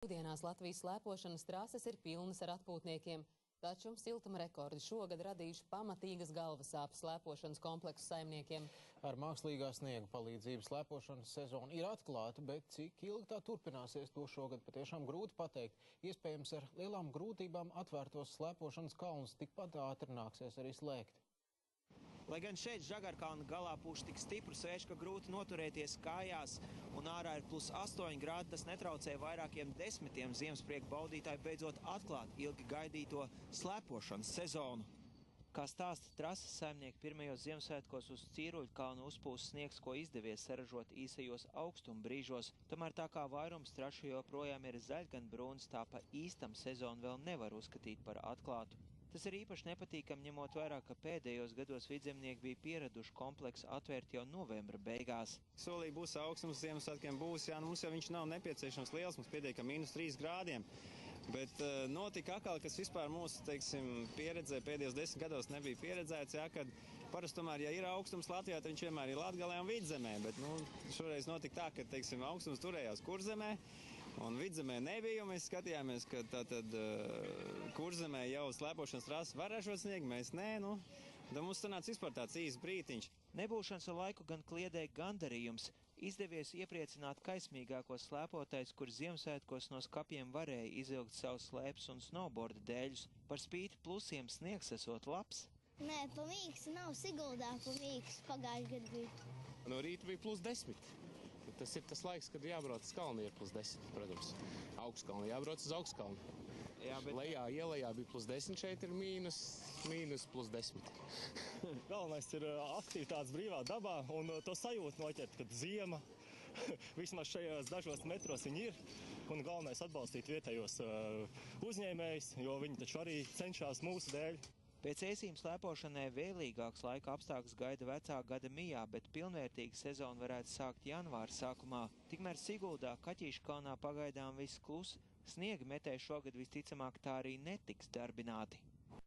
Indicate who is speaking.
Speaker 1: Šodienās Latvijas slēpošanas trases ir pilnas ar atpūtniekiem, taču siltuma rekordi šogad radījuši pamatīgas galvasāpes slēpošanas kompleksu saimniekiem.
Speaker 2: Ar mākslīgā sniega palīdzību slēpošanas sezona ir atklāta, bet cik ilgi tā turpināsies, to šogad patiešām grūti pateikt. Iespējams, ar lielām grūtībām atvērtos slēpošanas kalnus tikpat ātri nāksies arī slēgt.
Speaker 3: Lai gan šeit Žagarkalna galā pūš tik stiprs vējš, ka grūti noturēties kājās un ārā ir +8 grādi, tas netraucē vairākiem desmitiem ziemesprieka baudītāju beidzot atklāt ilgi gaidīto slēpošanas sezonu. Kā stāsta trases saimnieki, pirmajos Ziemassvētkos uz Cīruļkalnu uzpūs sniegs, ko izdevies saražot īsajos augstuma brīžos. Tomēr tā kā vairums trašu joprojām ir zaļgan brūns, tā pa īstam sezonu vēl nevar uzskatīt par atklātu. Tas ir īpaši nepatīkam, ņemot vērā, ka pēdējos gados vidzemnieki bija pieraduši kompleksu atvērt jau novembra beigās.
Speaker 4: Solī būs augstums, Ziemassvētkiem būs, jā, mums jau viņš nav nepieciešams liels, mums pietiek -3 grādiem. Bet notika atkal, kas vispār mūsu, teiksim, pieredzē pēdējos 10 gados nebija pieredzēts, jā, kad parasti tomēr, ja ir augstums Latvijā, tad viņš vienmēr ir Latgalē un Vidzemē, bet, šoreiz notika tā, ka, teiksim, augstums turējās Kurzemē, un Vidzemē nebija, un mēs skatījāmies, ka tātad Kurzemē jau slēpošanas trases var ražot sniegu, mēs nē, tad mums sanāca vispār tāds īsts brītiņš.
Speaker 3: Nebūšanas ar laiku gan kliedēja gandarījums. Izdevies iepriecināt kaismīgākos slēpotājus, kur Ziemassvētkos no skapiem varēja izvilkt savus slēpes un snowboarda dēļus. Par spīti plusiem sniegs esot labs.
Speaker 5: Nē, pa mīksts nav, Siguldā pa mīksts pagājuši gadu bija.
Speaker 6: No rīta bija +10. Tas ir tas laiks, kad jābrauc uz kalnu, ir +10, protams. Augstkalnu jābrauc uz augstkalnu.
Speaker 3: Jā, bet
Speaker 6: Lejā, ielejā bija +10, šeit ir mīnus +10.
Speaker 7: Galvenais ir aktivitātes brīvā dabā un to sajūtu noķert, kad ziema, vismaz šajos dažos metros viņi ir. Un galvenais atbalstīt vietējos uzņēmējus, jo viņi taču arī cenšas mūsu dēļ.
Speaker 3: Pēc ēsīm slēpošanai vēlīgāks laika apstākļus gaida vecā gada mijā, bet pilnvērtīga sezona varētu sākt janvāra sākumā. Tikmēr Siguldā, Kaķīškalnā pagaidām viss klus, sniega metēji šogad visticamāk tā arī netiks darbināti.